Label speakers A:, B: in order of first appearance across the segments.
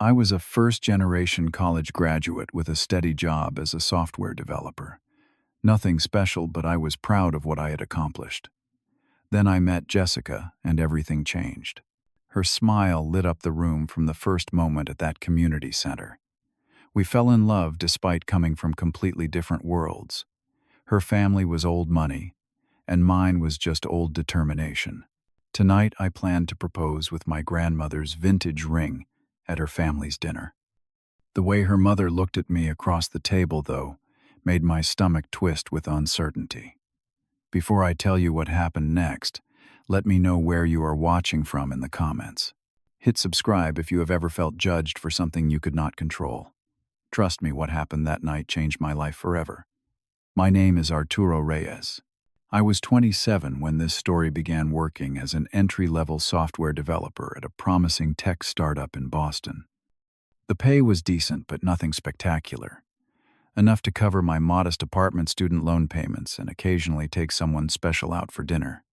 A: I was a first-generation college graduate with a steady job as a software developer. Nothing special, but I was proud of what I had accomplished. Then I met Jessica, and everything changed. Her smile lit up the room from the first moment at that community center. We fell in love despite coming from completely different worlds. Her family was old money, and mine was just old determination. Tonight I planned to propose with my grandmother's vintage ring at her family's dinner. The way her mother looked at me across the table, though, made my stomach twist with uncertainty. Before I tell you what happened next, let me know where you are watching from in the comments. Hit subscribe if you have ever felt judged for something you could not control. Trust me, what happened that night changed my life forever. My name is Arturo Reyes. I was 27 when this story began, working as an entry-level software developer at a promising tech startup in Boston. The pay was decent, but nothing spectacular. Enough to cover my modest apartment, student loan payments, and occasionally take someone special out for dinner.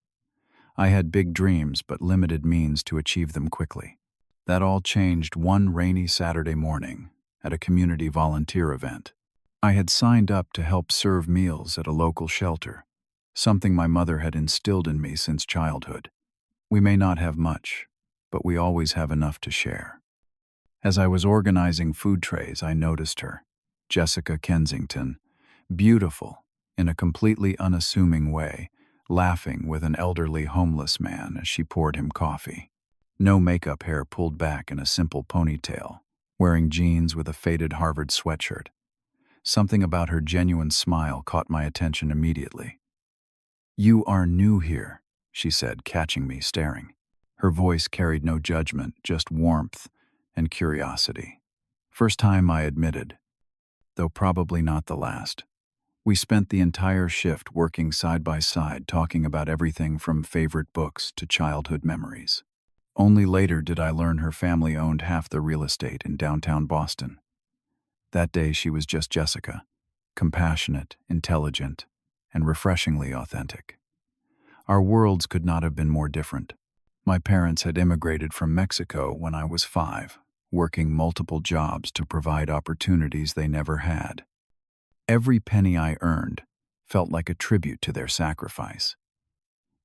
A: I had big dreams, but limited means to achieve them quickly. That all changed one rainy Saturday morning at a community volunteer event. I had signed up to help serve meals at a local shelter, something my mother had instilled in me since childhood. We may not have much, but we always have enough to share. As I was organizing food trays, I noticed her, Jessica Kensington, beautiful in a completely unassuming way, laughing with an elderly homeless man as she poured him coffee. No makeup, hair pulled back in a simple ponytail, wearing jeans with a faded Harvard sweatshirt. Something about her genuine smile caught my attention immediately. "You are new here," she said, catching me staring. Her voice carried no judgment, just warmth and curiosity. First time, I admitted, though probably not the last. We spent the entire shift working side by side, talking about everything from favorite books to childhood memories. Only later did I learn her family owned half the real estate in downtown Boston. That day she was just Jessica, compassionate, intelligent, and refreshingly authentic. Our worlds could not have been more different. My parents had immigrated from Mexico when I was 5, working multiple jobs to provide opportunities they never had. Every penny I earned felt like a tribute to their sacrifice.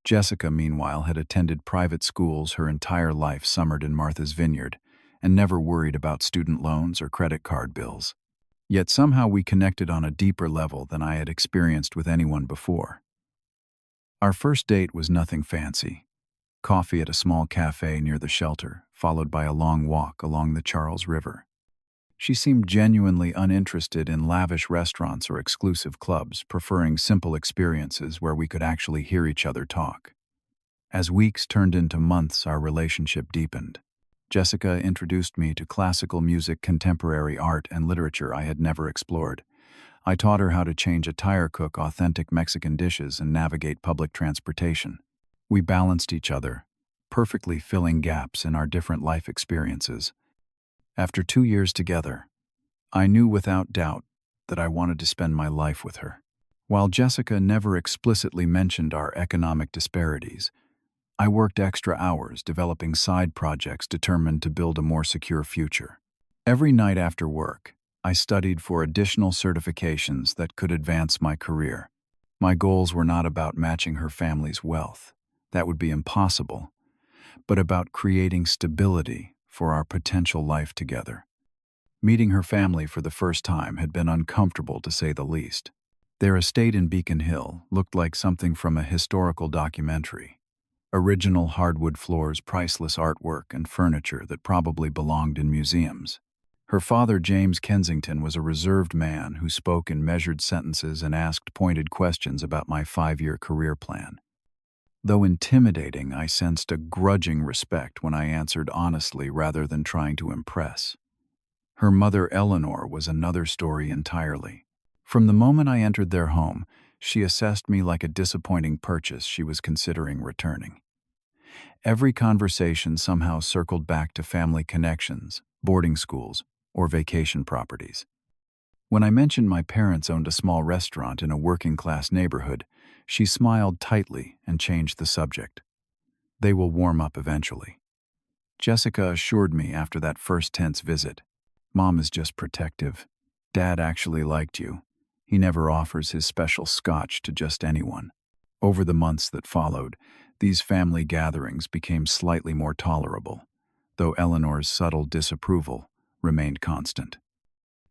A: Jessica, meanwhile, had attended private schools her entire life, summered in Martha's Vineyard, and never worried about student loans or credit card bills. Yet somehow we connected on a deeper level than I had experienced with anyone before. Our first date was nothing fancy. Coffee at a small cafe near the shelter, followed by a long walk along the Charles River. She seemed genuinely uninterested in lavish restaurants or exclusive clubs, preferring simple experiences where we could actually hear each other talk. As weeks turned into months, our relationship deepened. Jessica introduced me to classical music, contemporary art, and literature I had never explored. I taught her how to change a tire, cook authentic Mexican dishes, and navigate public transportation. We balanced each other, perfectly filling gaps in our different life experiences. After 2 years together, I knew without doubt that I wanted to spend my life with her. While Jessica never explicitly mentioned our economic disparities, I worked extra hours developing side projects determined to build a more secure future. Every night after work, I studied for additional certifications that could advance my career. My goals were not about matching her family's wealth. That would be impossible, but about creating stability for our potential life together. Meeting her family for the first time had been uncomfortable, to say the least. Their estate in Beacon Hill looked like something from a historical documentary. Original hardwood floors, priceless artwork, and furniture that probably belonged in museums. Her father, James Kensington, was a reserved man who spoke in measured sentences and asked pointed questions about my 5-year career plan. Though intimidating, I sensed a grudging respect when I answered honestly rather than trying to impress. Her mother, Eleanor, was another story entirely. From the moment I entered their home, she assessed me like a disappointing purchase she was considering returning. Every conversation somehow circled back to family connections, boarding schools, or vacation properties. When I mentioned my parents owned a small restaurant in a working-class neighborhood, she smiled tightly and changed the subject. "They will warm up eventually." Jessica assured me after that first tense visit. Mom is just protective. Dad actually liked you. He never offers his special scotch to just anyone. Over the months that followed, these family gatherings became slightly more tolerable, though Eleanor's subtle disapproval remained constant.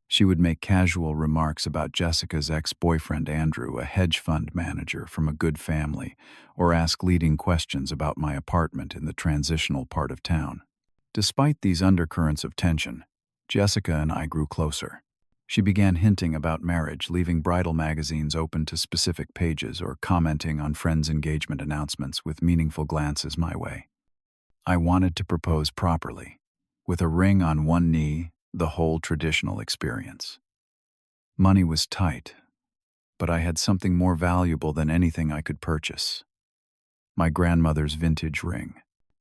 A: She would make casual remarks about Jessica's ex-boyfriend Andrew, a hedge fund manager from a good family, or ask leading questions about my apartment in the transitional part of town. Despite these undercurrents of tension, Jessica and I grew closer. She began hinting about marriage, leaving bridal magazines open to specific pages or commenting on friends' engagement announcements with meaningful glances my way. I wanted to propose properly, with a ring on one knee, the whole traditional experience. Money was tight, but I had something more valuable than anything I could purchase. My grandmother's vintage ring.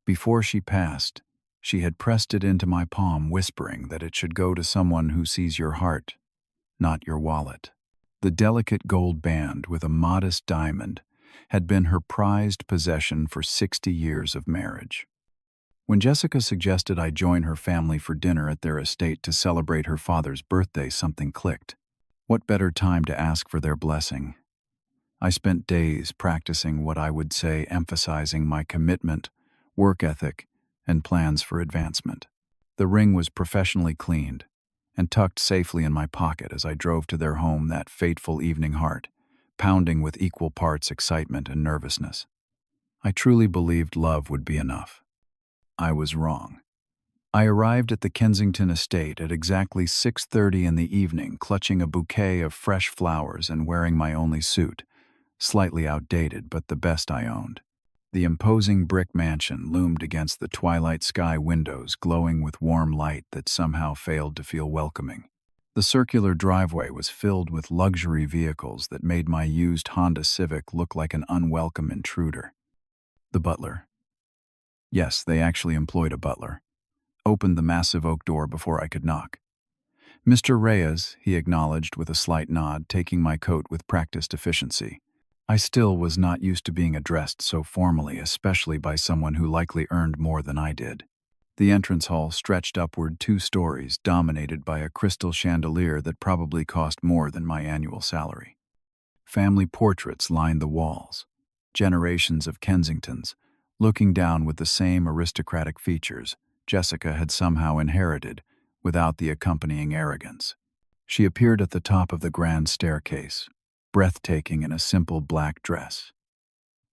A: Before she passed, she had pressed it into my palm, whispering that it should go to someone who sees your heart, not your wallet. The delicate gold band with a modest diamond had been her prized possession for 60 years of marriage. When Jessica suggested I join her family for dinner at their estate to celebrate her father's birthday, something clicked. What better time to ask for their blessing? I spent days practicing what I would say, emphasizing my commitment, work ethic, and plans for advancement. The ring was professionally cleaned and tucked safely in my pocket as I drove to their home that fateful evening, heart pounding with equal parts excitement and nervousness. I truly believed love would be enough. I was wrong. I arrived at the Kensington estate at exactly 6:30 in the evening, clutching a bouquet of fresh flowers and wearing my only suit, slightly outdated but the best I owned. The imposing brick mansion loomed against the twilight sky, windows glowing with warm light that somehow failed to feel welcoming. The circular driveway was filled with luxury vehicles that made my used Honda Civic look like an unwelcome intruder. The butler, yes, they actually employed a butler, opened the massive oak door before I could knock. "Mr. Reyes," he acknowledged with a slight nod, taking my coat with practiced efficiency. I still was not used to being addressed so formally, especially by someone who likely earned more than I did. The entrance hall stretched upward 2 stories, dominated by a crystal chandelier that probably cost more than my annual salary. Family portraits lined the walls, generations of Kensingtons, looking down with the same aristocratic features Jessica had somehow inherited without the accompanying arrogance. She appeared at the top of the grand staircase, breathtaking in a simple black dress.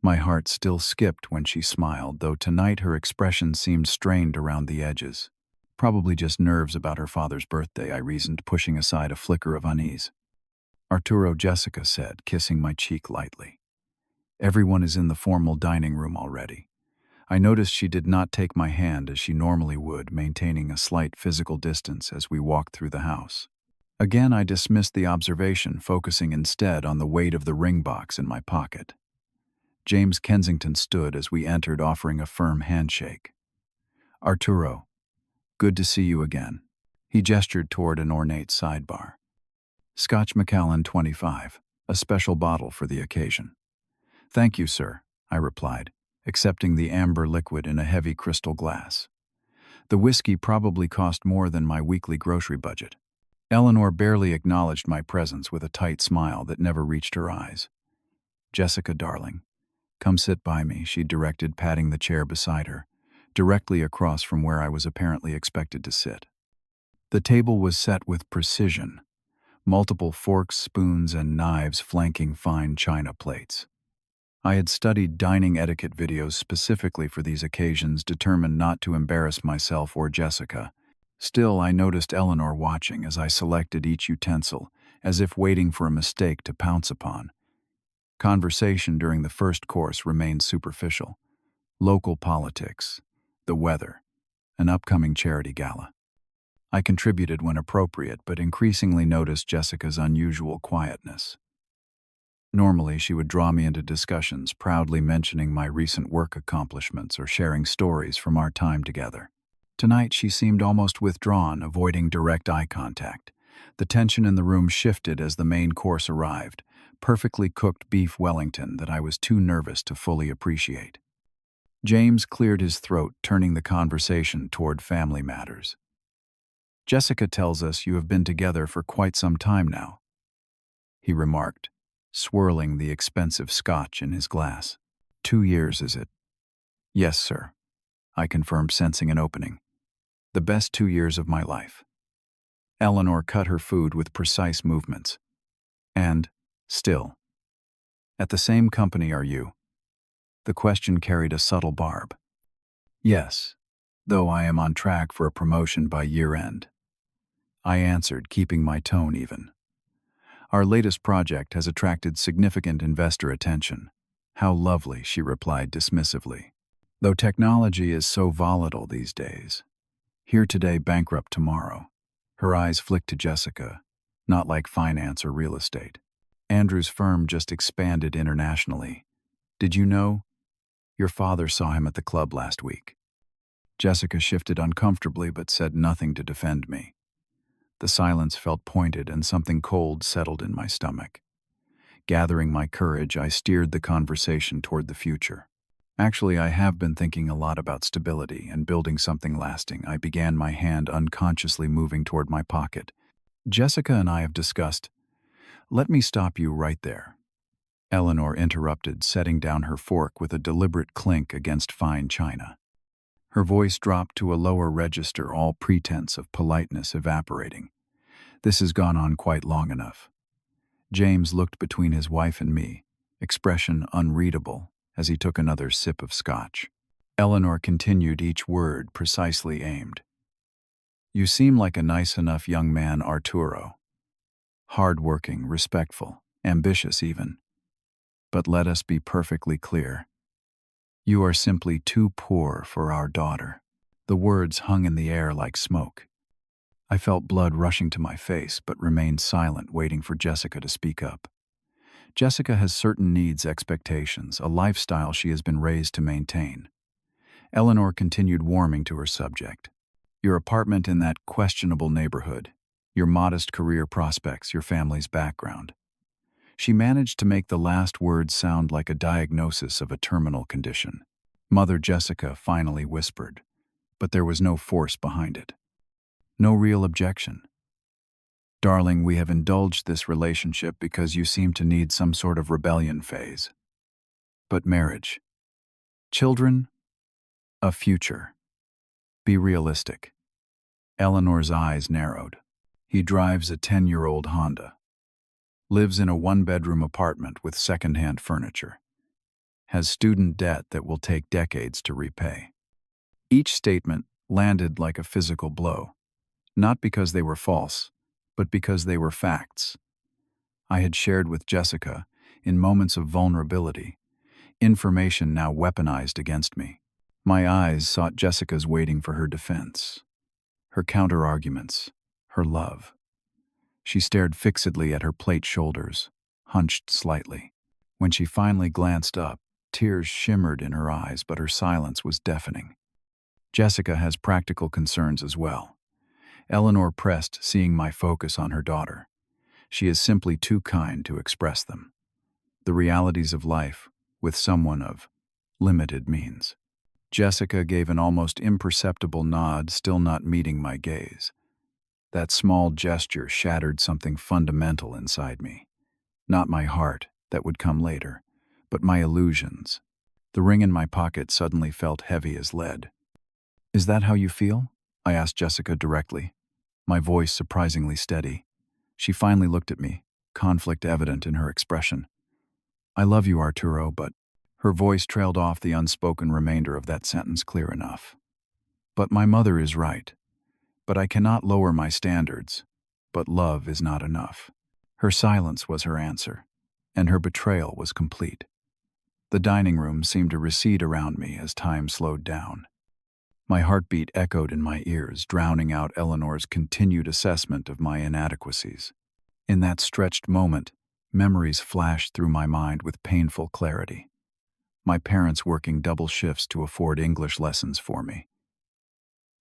A: My heart still skipped when she smiled, though tonight her expression seemed strained around the edges. Probably just nerves about her father's birthday, I reasoned, pushing aside a flicker of unease. "Arturo," Jessica said, kissing my cheek lightly. "Everyone is in the formal dining room already." I noticed she did not take my hand as she normally would, maintaining a slight physical distance as we walked through the house. Again, I dismissed the observation, focusing instead on the weight of the ring box in my pocket. James Kensington stood as we entered, offering a firm handshake. "Arturo, good to see you again." He gestured toward an ornate sidebar. "Scotch Macallan 25, a special bottle for the occasion." "Thank you, sir," I replied, accepting the amber liquid in a heavy crystal glass. The whiskey probably cost more than my weekly grocery budget. Eleanor barely acknowledged my presence with a tight smile that never reached her eyes. "Jessica, darling, come sit by me," she directed, patting the chair beside her, directly across from where I was apparently expected to sit. The table was set with precision, multiple forks, spoons, and knives flanking fine china plates. I had studied dining etiquette videos specifically for these occasions, determined not to embarrass myself or Jessica. Still, I noticed Eleanor watching as I selected each utensil, as if waiting for a mistake to pounce upon. Conversation during the first course remained superficial. Local politics, the weather, an upcoming charity gala. I contributed when appropriate, but increasingly noticed Jessica's unusual quietness. Normally, she would draw me into discussions, proudly mentioning my recent work accomplishments or sharing stories from our time together. Tonight, she seemed almost withdrawn, avoiding direct eye contact. The tension in the room shifted as the main course arrived, perfectly cooked beef Wellington that I was too nervous to fully appreciate. James cleared his throat, turning the conversation toward family matters. Jessica tells us you have been together for quite some time now, he remarked, swirling the expensive scotch in his glass. 2 years, is it? Yes, sir, I confirmed, sensing an opening. The best 2 years of my life. Eleanor cut her food with precise movements. And, still, at the same company are you? The question carried a subtle barb. Yes, though I am on track for a promotion by year-end, I answered, keeping my tone even. Our latest project has attracted significant investor attention. How lovely, she replied dismissively. Though technology is so volatile these days. Here today, bankrupt tomorrow. Her eyes flicked to Jessica, not like finance or real estate. Andrew's firm just expanded internationally. Did you know? Your father saw him at the club last week. Jessica shifted uncomfortably but said nothing to defend me. The silence felt pointed and something cold settled in my stomach. Gathering my courage, I steered the conversation toward the future. Actually, I have been thinking a lot about stability and building something lasting. I began, my hand unconsciously moving toward my pocket. Jessica and I have discussed. Let me stop you right there. Eleanor interrupted, setting down her fork with a deliberate clink against fine china. Her voice dropped to a lower register, all pretense of politeness evaporating. This has gone on quite long enough. James looked between his wife and me, expression unreadable, as he took another sip of scotch. Eleanor continued, each word precisely aimed. You seem like a nice enough young man, Arturo. Hard-working, respectful, ambitious even. But let us be perfectly clear. You are simply too poor for our daughter. The words hung in the air like smoke. I felt blood rushing to my face, but remained silent, waiting for Jessica to speak up. Jessica has certain needs, expectations, a lifestyle she has been raised to maintain. Eleanor continued, warming to her subject. Your apartment in that questionable neighborhood, your modest career prospects, your family's background. She managed to make the last words sound like a diagnosis of a terminal condition. Mother Jessica finally whispered, but there was no force behind it. No real objection. Darling, we have indulged this relationship because you seem to need some sort of rebellion phase. But marriage, children, a future. Be realistic. Eleanor's eyes narrowed. He drives a 10-year-old Honda. Lives in a one-bedroom apartment with second-hand furniture. Has student debt that will take decades to repay. Each statement landed like a physical blow, not because they were false, but because they were facts. I had shared with Jessica, in moments of vulnerability, information now weaponized against me. My eyes sought Jessica's, waiting for her defense, her counter-arguments, her love. She stared fixedly at her plate shoulders, hunched slightly. When she finally glanced up, tears shimmered in her eyes, but her silence was deafening. Jessica has practical concerns as well. Eleanor pressed, seeing my focus on her daughter. She is simply too kind to express them. The realities of life with someone of limited means. Jessica gave an almost imperceptible nod, still not meeting my gaze. That small gesture shattered something fundamental inside me. Not my heart, that would come later, but my illusions. The ring in my pocket suddenly felt heavy as lead. Is that how you feel? I asked Jessica directly, my voice surprisingly steady. She finally looked at me, conflict evident in her expression. I love you, Arturo, but her voice trailed off, the unspoken remainder of that sentence clear enough. But my mother is right. But I cannot lower my standards. But love is not enough. Her silence was her answer, and her betrayal was complete. The dining room seemed to recede around me as time slowed down. My heartbeat echoed in my ears, drowning out Eleanor's continued assessment of my inadequacies. In that stretched moment, memories flashed through my mind with painful clarity. My parents working double shifts to afford English lessons for me.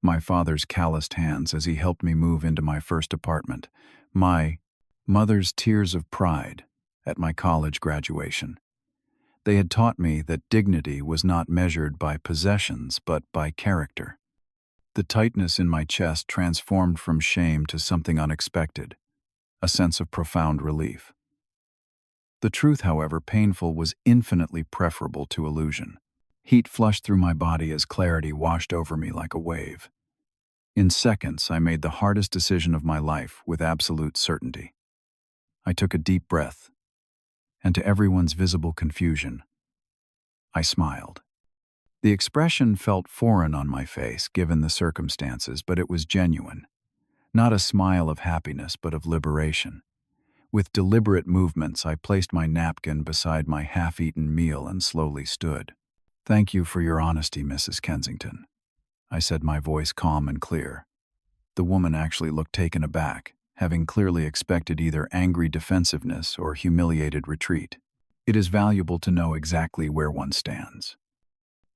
A: My father's calloused hands as he helped me move into my first apartment. My mother's tears of pride at my college graduation. They had taught me that dignity was not measured by possessions but by character. The tightness in my chest transformed from shame to something unexpected, a sense of profound relief. The truth, however painful, was infinitely preferable to illusion. Heat flushed through my body as clarity washed over me like a wave. In seconds, I made the hardest decision of my life with absolute certainty. I took a deep breath, and to everyone's visible confusion, I smiled. The expression felt foreign on my face given the circumstances, but it was genuine. Not a smile of happiness, but of liberation. With deliberate movements, I placed my napkin beside my half-eaten meal and slowly stood. "Thank you for your honesty, Mrs. Kensington," I said, my voice calm and clear. The woman actually looked taken aback, having clearly expected either angry defensiveness or humiliated retreat. "It is valuable to know exactly where one stands."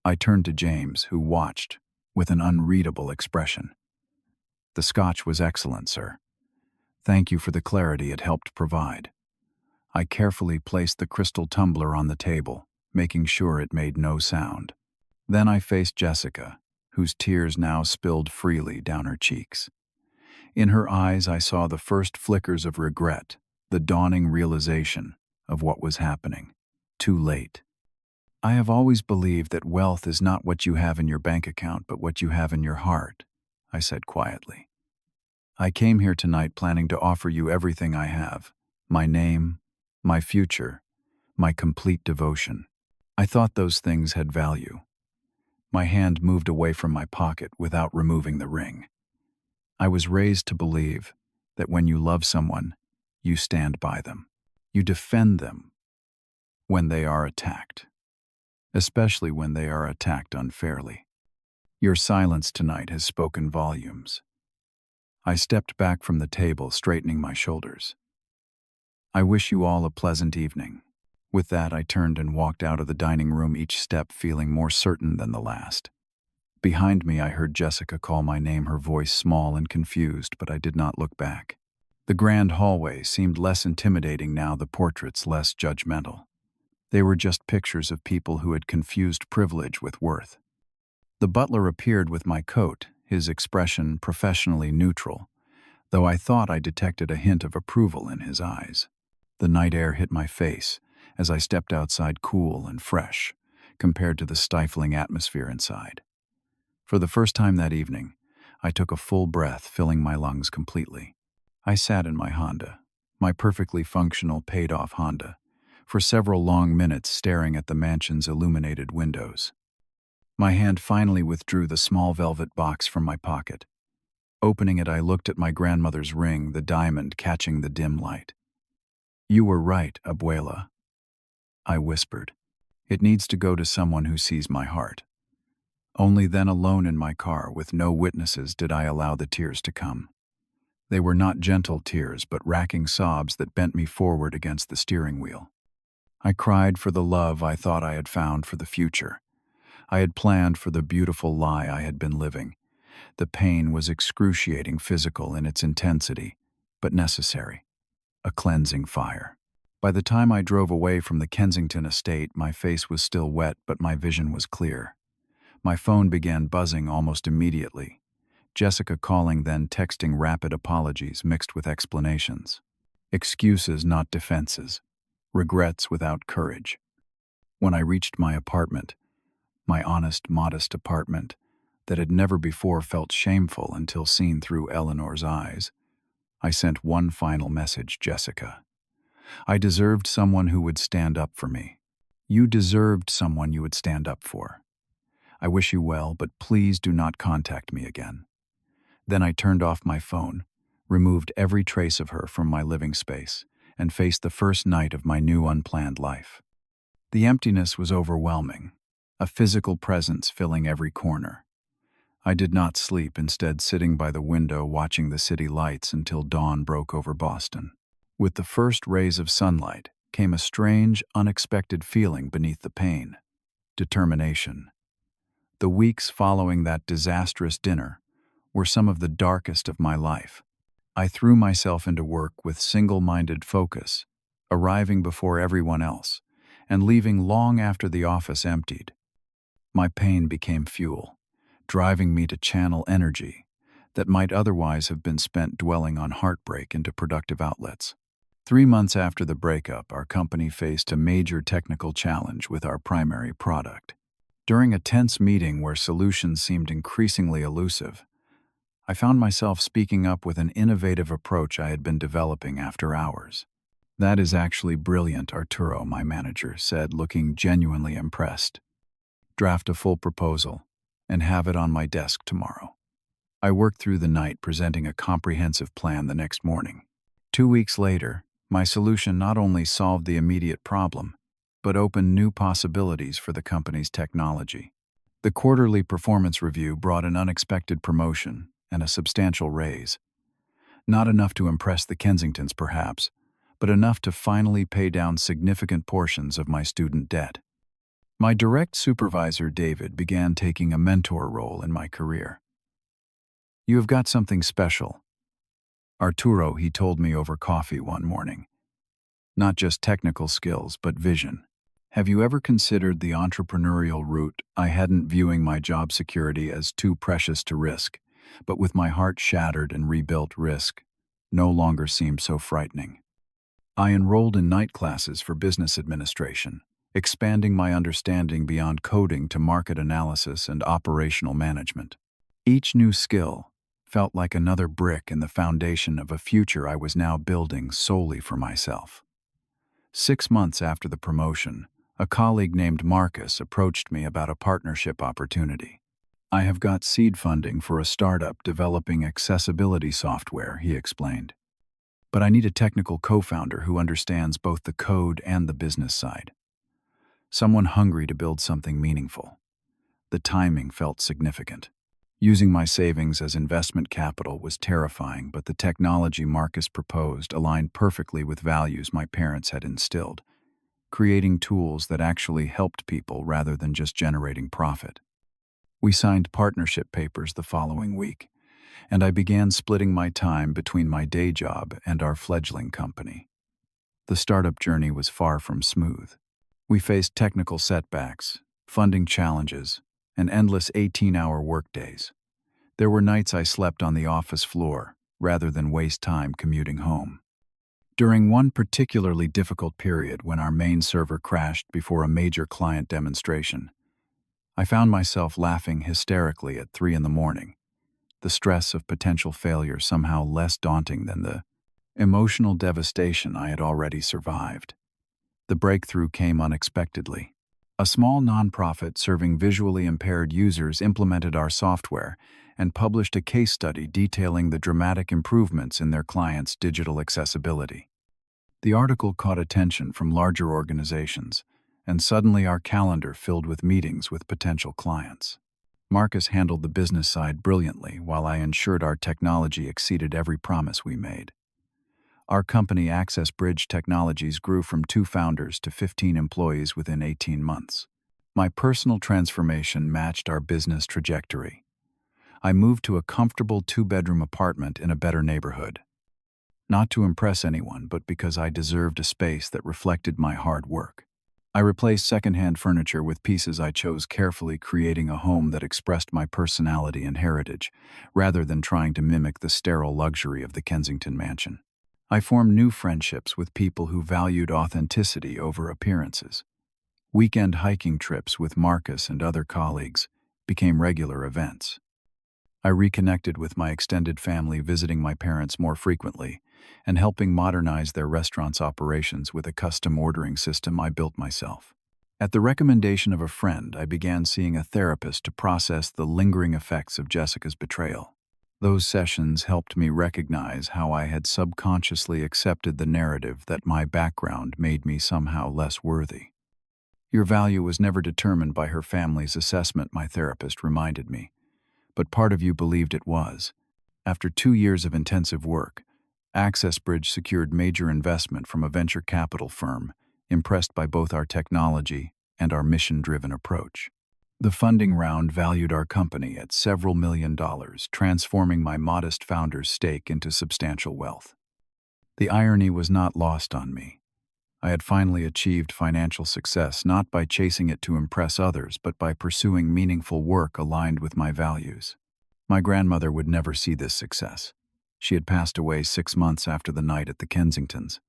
A: I turned to James, who watched with an unreadable expression. "The scotch was excellent, sir. Thank you for the clarity it helped provide." I carefully placed the crystal tumbler on the table, making sure it made no sound. Then I faced Jessica, whose tears now spilled freely down her cheeks. In her eyes I saw the first flickers of regret, the dawning realization of what was happening. Too late. "I have always believed that wealth is not what you have in your bank account, but what you have in your heart," I said quietly. "I came here tonight planning to offer you everything I have: my name, my future, my complete devotion. I thought those things had value." My hand moved away from my pocket without removing the ring. "I was raised to believe that when you love someone, you stand by them. You defend them when they are attacked, especially when they are attacked unfairly. Your silence tonight has spoken volumes." I stepped back from the table, straightening my shoulders. "I wish you all a pleasant evening." With that, I turned and walked out of the dining room, each step feeling more certain than the last. Behind me, I heard Jessica call my name, her voice small and confused, but I did not look back. The grand hallway seemed less intimidating now, the portraits less judgmental. They were just pictures of people who had confused privilege with worth. The butler appeared with my coat, his expression professionally neutral, though I thought I detected a hint of approval in his eyes. The night air hit my face as I stepped outside, cool and fresh, compared to the stifling atmosphere inside. For the first time that evening, I took a full breath, filling my lungs completely. I sat in my Honda, my perfectly functional paid-off Honda, for several long minutes, staring at the mansion's illuminated windows. My hand finally withdrew the small velvet box from my pocket. Opening it, I looked at my grandmother's ring, the diamond catching the dim light. "You were right, Abuela," I whispered. "It needs to go to someone who sees my heart." Only then, alone in my car, with no witnesses, did I allow the tears to come. They were not gentle tears, but racking sobs that bent me forward against the steering wheel. I cried for the love I thought I had found, for the future I had planned, for the beautiful lie I had been living. The pain was excruciating, physical in its intensity, but necessary. A cleansing fire. By the time I drove away from the Kensington estate, my face was still wet, but my vision was clear. My phone began buzzing almost immediately. Jessica calling, then texting rapid apologies mixed with explanations. Excuses, not defenses. Regrets without courage. When I reached my apartment, my honest, modest apartment, that had never before felt shameful until seen through Eleanor's eyes, I sent one final message: "Jessica, I deserved someone who would stand up for me. You deserved someone you would stand up for. I wish you well, but please do not contact me again." Then I turned off my phone, removed every trace of her from my living space, and faced the first night of my new unplanned life. The emptiness was overwhelming, a physical presence filling every corner. I did not sleep, instead sitting by the window watching the city lights until dawn broke over Boston. With the first rays of sunlight came a strange, unexpected feeling beneath the pain: determination. The weeks following that disastrous dinner were some of the darkest of my life. I threw myself into work with single-minded focus, arriving before everyone else, and leaving long after the office emptied. My pain became fuel, driving me to channel energy that might otherwise have been spent dwelling on heartbreak into productive outlets. 3 months after the breakup, our company faced a major technical challenge with our primary product. During a tense meeting where solutions seemed increasingly elusive, I found myself speaking up with an innovative approach I had been developing after hours. "That is actually brilliant, Arturo," my manager said, looking genuinely impressed. "Draft a full proposal and have it on my desk tomorrow." I worked through the night presenting a comprehensive plan the next morning. 2 weeks later, my solution not only solved the immediate problem, but opened new possibilities for the company's technology. The quarterly performance review brought an unexpected promotion and a substantial raise. Not enough to impress the Kensingtons, perhaps, but enough to finally pay down significant portions of my student debt. My direct supervisor, David, began taking a mentor role in my career. "You have got something special, Arturo," he told me over coffee one morning. "Not just technical skills, but vision. Have you ever considered the entrepreneurial route?" I hadn't, viewing my job security as too precious to risk, but with my heart shattered and rebuilt, risk no longer seemed so frightening. I enrolled in night classes for business administration, expanding my understanding beyond coding to market analysis and operational management. Each new skill felt like another brick in the foundation of a future I was now building solely for myself. 6 months after the promotion, a colleague named Marcus approached me about a partnership opportunity. "I have got seed funding for a startup developing accessibility software," he explained. "But I need a technical co-founder who understands both the code and the business side. Someone hungry to build something meaningful." The timing felt significant. Using my savings as investment capital was terrifying, but the technology Marcus proposed aligned perfectly with values my parents had instilled, creating tools that actually helped people rather than just generating profit. We signed partnership papers the following week, and I began splitting my time between my day job and our fledgling company. The startup journey was far from smooth. We faced technical setbacks, funding challenges, and endless 18-hour workdays. There were nights I slept on the office floor rather than waste time commuting home. During one particularly difficult period, when our main server crashed before a major client demonstration, I found myself laughing hysterically at 3 in the morning, the stress of potential failure somehow less daunting than the emotional devastation I had already survived. The breakthrough came unexpectedly. A small nonprofit serving visually impaired users implemented our software and published a case study detailing the dramatic improvements in their clients' digital accessibility. The article caught attention from larger organizations, and suddenly our calendar filled with meetings with potential clients. Marcus handled the business side brilliantly, while I ensured our technology exceeded every promise we made. Our company, Access Bridge Technologies, grew from 2 founders to 15 employees within 18 months. My personal transformation matched our business trajectory. I moved to a comfortable 2-bedroom apartment in a better neighborhood. Not to impress anyone, but because I deserved a space that reflected my hard work. I replaced secondhand furniture with pieces I chose carefully, creating a home that expressed my personality and heritage, rather than trying to mimic the sterile luxury of the Kensington mansion. I formed new friendships with people who valued authenticity over appearances. Weekend hiking trips with Marcus and other colleagues became regular events. I reconnected with my extended family, visiting my parents more frequently and helping modernize their restaurant's operations with a custom ordering system I built myself. At the recommendation of a friend, I began seeing a therapist to process the lingering effects of Jessica's betrayal. Those sessions helped me recognize how I had subconsciously accepted the narrative that my background made me somehow less worthy. "Your value was never determined by her family's assessment," my therapist reminded me, "but part of you believed it was." After 2 years of intensive work, Access Bridge secured major investment from a venture capital firm, impressed by both our technology and our mission-driven approach. The funding round valued our company at several $1 million, transforming my modest founder's stake into substantial wealth. The irony was not lost on me. I had finally achieved financial success not by chasing it to impress others, but by pursuing meaningful work aligned with my values. My grandmother would never see this success. She had passed away 6 months after the night at the Kensingtons,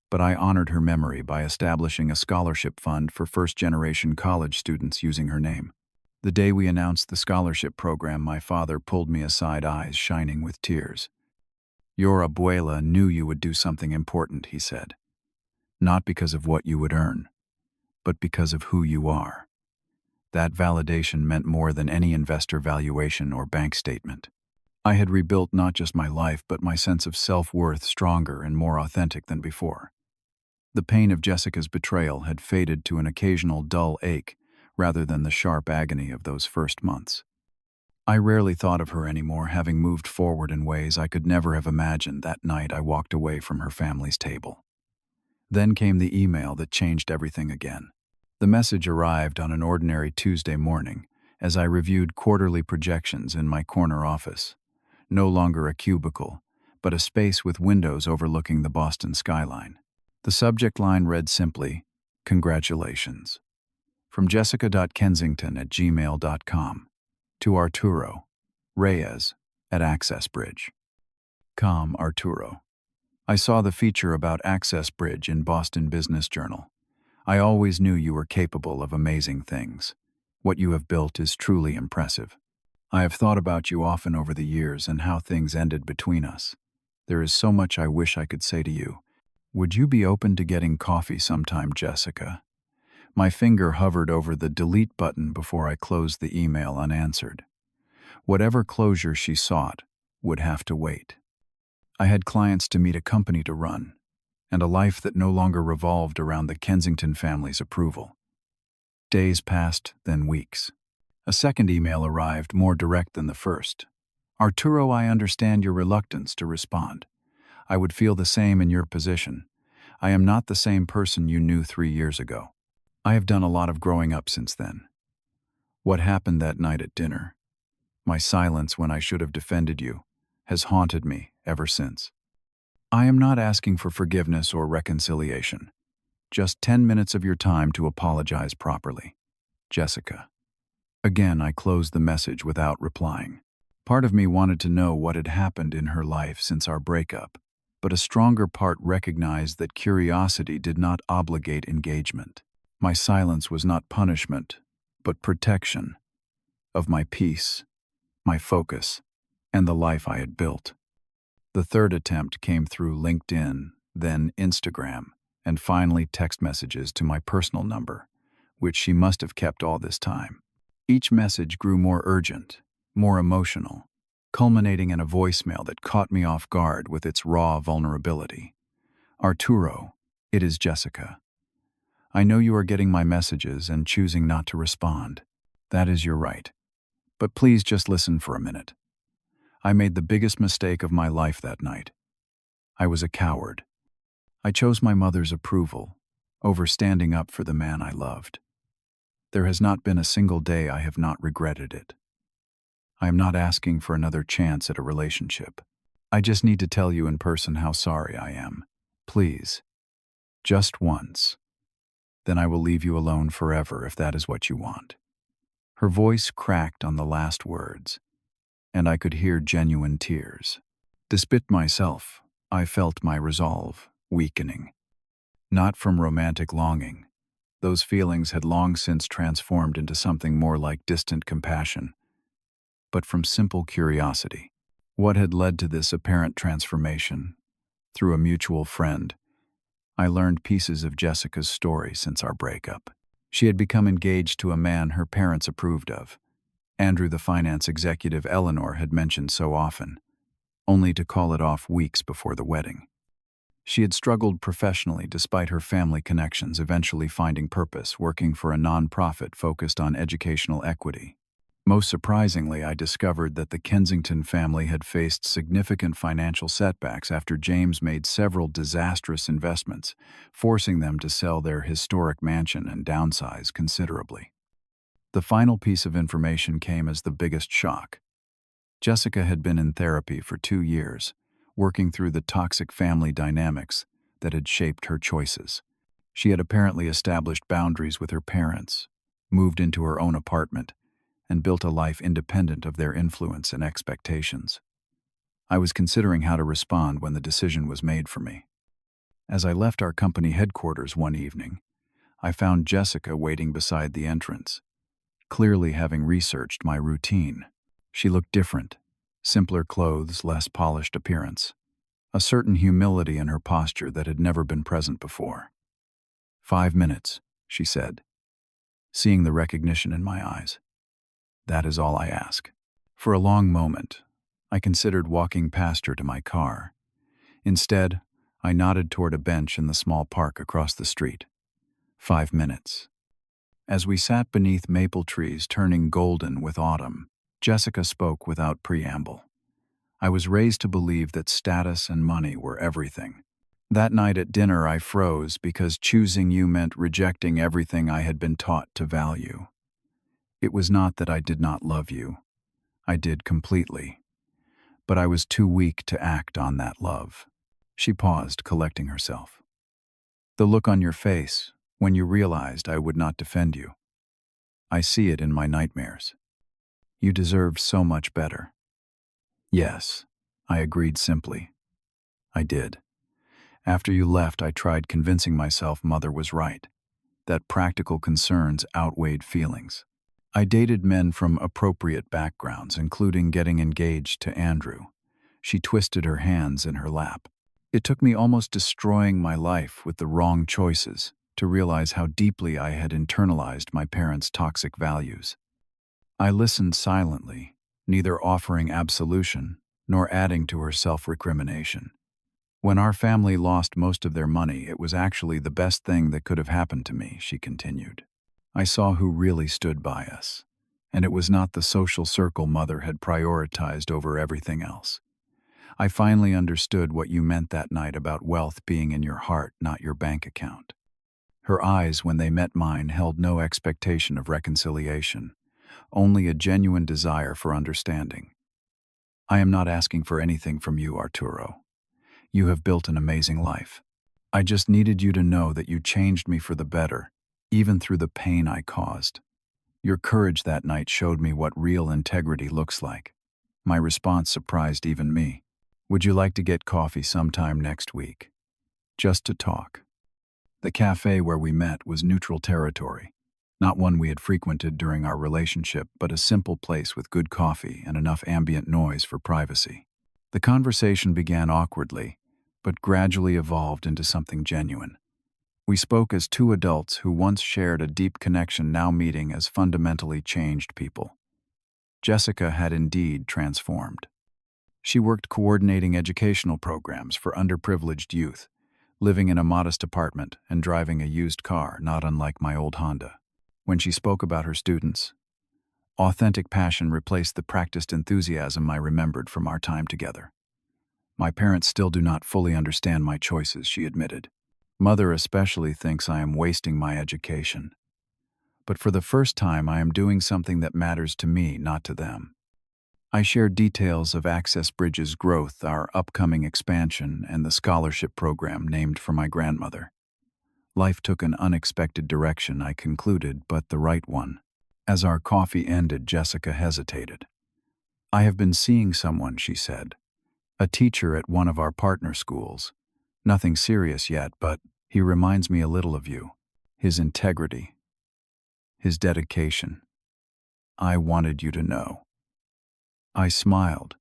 A: but I honored her memory by establishing a scholarship fund for first-generation college students using her name. The day we announced the scholarship program, my father pulled me aside, eyes shining with tears. "Your abuela knew you would do something important," he said. "Not because of what you would earn, but because of who you are." That validation meant more than any investor valuation or bank statement. I had rebuilt not just my life, but my sense of self-worth, stronger and more authentic than before. The pain of Jessica's betrayal had faded to an occasional dull ache rather than the sharp agony of those first months. I rarely thought of her anymore, having moved forward in ways I could never have imagined. That night I walked away from her family's table. Then came the email that changed everything again. The message arrived on an ordinary Tuesday morning as I reviewed quarterly projections in my corner office. No longer a cubicle, but a space with windows overlooking the Boston skyline. The subject line read simply, "Congratulations. From jessica.kensington@gmail.com to Arturo Reyes at Access Bridge. Com Arturo." I saw the feature about Access Bridge in Boston Business Journal. "I always knew you were capable of amazing things. What you have built is truly impressive. I have thought about you often over the years and how things ended between us. There is so much I wish I could say to you. Would you be open to getting coffee sometime, Jessica?" My finger hovered over the delete button before I closed the email unanswered. Whatever closure she sought would have to wait. I had clients to meet, a company to run, and a life that no longer revolved around the Kensington family's approval. Days passed, then weeks. A second email arrived, more direct than the first. "Arturo, I understand your reluctance to respond. I would feel the same in your position. I am not the same person you knew 3 years ago. I have done a lot of growing up since then. What happened that night at dinner, my silence when I should have defended you, has haunted me ever since. I am not asking for forgiveness or reconciliation. Just 10 minutes of your time to apologize properly. Jessica." Again, I closed the message without replying. Part of me wanted to know what had happened in her life since our breakup, but a stronger part recognized that curiosity did not obligate engagement. My silence was not punishment, but protection of my peace, my focus, and the life I had built. The third attempt came through LinkedIn, then Instagram, and finally text messages to my personal number, which she must have kept all this time. Each message grew more urgent, more emotional, culminating in a voicemail that caught me off guard with its raw vulnerability. "Arturo, it is Jessica. I know you are getting my messages and choosing not to respond. That is your right. But please just listen for a minute. I made the biggest mistake of my life that night. I was a coward. I chose my mother's approval over standing up for the man I loved. There has not been a single day I have not regretted it. I am not asking for another chance at a relationship. I just need to tell you in person how sorry I am. Please. Just once. Then I will leave you alone forever if that is what you want." Her voice cracked on the last words, and I could hear genuine tears. Despite myself, I felt my resolve weakening. Not from romantic longing. Those feelings had long since transformed into something more like distant compassion, but from simple curiosity. What had led to this apparent transformation? Through a mutual friend, I learned pieces of Jessica's story since our breakup. She had become engaged to a man her parents approved of, Andrew, the finance executive Eleanor had mentioned so often, only to call it off weeks before the wedding. She had struggled professionally despite her family connections, eventually finding purpose working for a nonprofit focused on educational equity. Most surprisingly, I discovered that the Kensington family had faced significant financial setbacks after James made several disastrous investments, forcing them to sell their historic mansion and downsize considerably. The final piece of information came as the biggest shock. Jessica had been in therapy for 2 years, working through the toxic family dynamics that had shaped her choices. She had apparently established boundaries with her parents, moved into her own apartment, and built a life independent of their influence and expectations. I was considering how to respond when the decision was made for me. As I left our company headquarters one evening, I found Jessica waiting beside the entrance, clearly having researched my routine. She looked different, simpler clothes, less polished appearance, a certain humility in her posture that had never been present before. 5 minutes, she said, seeing the recognition in my eyes. That is all I ask. For a long moment, I considered walking past her to my car. Instead, I nodded toward a bench in the small park across the street. 5 minutes. As we sat beneath maple trees turning golden with autumn, Jessica spoke without preamble. I was raised to believe that status and money were everything. That night at dinner I froze because choosing you meant rejecting everything I had been taught to value. It was not that I did not love you. I did completely. But I was too weak to act on that love. She paused, collecting herself. The look on your face, when you realized I would not defend you. I see it in my nightmares. You deserved so much better. Yes, I agreed simply. I did. After you left, I tried convincing myself Mother was right, that practical concerns outweighed feelings. I dated men from appropriate backgrounds, including getting engaged to Andrew. She twisted her hands in her lap. It took me almost destroying my life with the wrong choices to realize how deeply I had internalized my parents' toxic values. I listened silently, neither offering absolution nor adding to her self-recrimination. When our family lost most of their money, it was actually the best thing that could have happened to me, she continued. I saw who really stood by us, and it was not the social circle Mother had prioritized over everything else. I finally understood what you meant that night about wealth being in your heart, not your bank account. Her eyes, when they met mine, held no expectation of reconciliation, only a genuine desire for understanding. I am not asking for anything from you, Arturo. You have built an amazing life. I just needed you to know that you changed me for the better, even through the pain I caused. Your courage that night showed me what real integrity looks like. My response surprised even me. Would you like to get coffee sometime next week? Just to talk. The cafe where we met was neutral territory, not one we had frequented during our relationship, but a simple place with good coffee and enough ambient noise for privacy. The conversation began awkwardly, but gradually evolved into something genuine. We spoke as two adults who once shared a deep connection, now meeting as fundamentally changed people. Jessica had indeed transformed. She worked coordinating educational programs for underprivileged youth, living in a modest apartment and driving a used car, not unlike my old Honda. When she spoke about her students, authentic passion replaced the practiced enthusiasm I remembered from our time together. My parents still do not fully understand my choices, she admitted. Mother especially thinks I am wasting my education. But for the first time, I am doing something that matters to me, not to them. I shared details of Access Bridge's growth, our upcoming expansion, and the scholarship program named for my grandmother. Life took an unexpected direction, I concluded, but the right one. As our coffee ended, Jessica hesitated. I have been seeing someone, she said. A teacher at one of our partner schools. Nothing serious yet, but he reminds me a little of you. His integrity. His dedication. I wanted you to know. I smiled,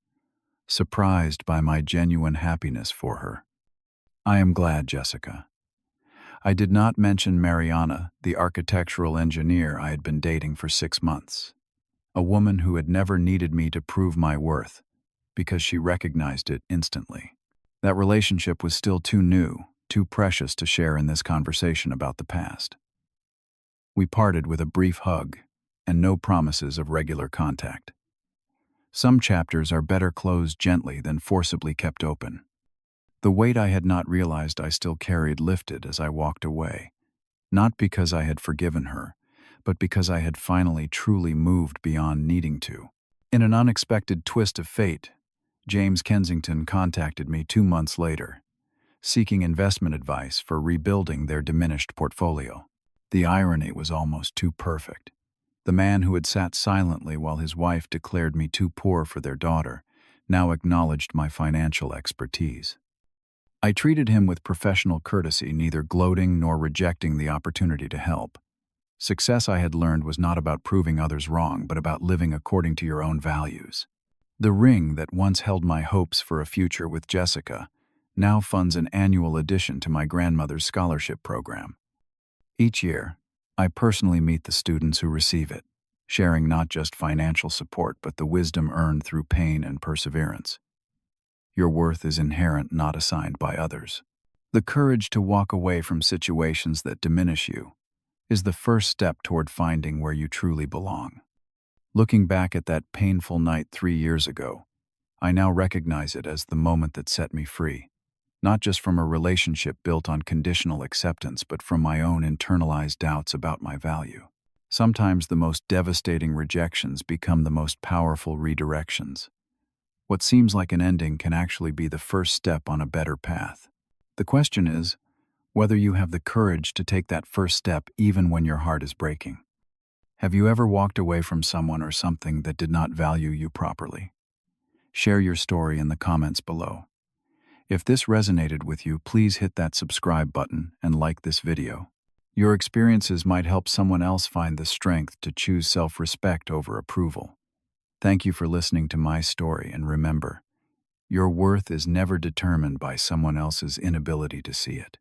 A: surprised by my genuine happiness for her. I am glad, Jessica. I did not mention Mariana, the architectural engineer I had been dating for 6 months. A woman who had never needed me to prove my worth, because she recognized it instantly. That relationship was still too new, too precious to share in this conversation about the past. We parted with a brief hug and no promises of regular contact. Some chapters are better closed gently than forcibly kept open. The weight I had not realized I still carried lifted as I walked away, not because I had forgiven her, but because I had finally truly moved beyond needing to. In an unexpected twist of fate, James Kensington contacted me 2 months later, seeking investment advice for rebuilding their diminished portfolio. The irony was almost too perfect. The man who had sat silently while his wife declared me too poor for their daughter now acknowledged my financial expertise. I treated him with professional courtesy, neither gloating nor rejecting the opportunity to help. Success, I had learned, was not about proving others wrong, but about living according to your own values. The ring that once held my hopes for a future with Jessica now funds an annual addition to my grandmother's scholarship program. Each year, I personally meet the students who receive it, sharing not just financial support but the wisdom earned through pain and perseverance. Your worth is inherent, not assigned by others. The courage to walk away from situations that diminish you is the first step toward finding where you truly belong. Looking back at that painful night 3 years ago, I now recognize it as the moment that set me free, not just from a relationship built on conditional acceptance, but from my own internalized doubts about my value. Sometimes the most devastating rejections become the most powerful redirections. What seems like an ending can actually be the first step on a better path. The question is whether you have the courage to take that first step even when your heart is breaking. Have you ever walked away from someone or something that did not value you properly? Share your story in the comments below. If this resonated with you, please hit that subscribe button and like this video. Your experiences might help someone else find the strength to choose self-respect over approval. Thank you for listening to my story, and remember, your worth is never determined by someone else's inability to see it.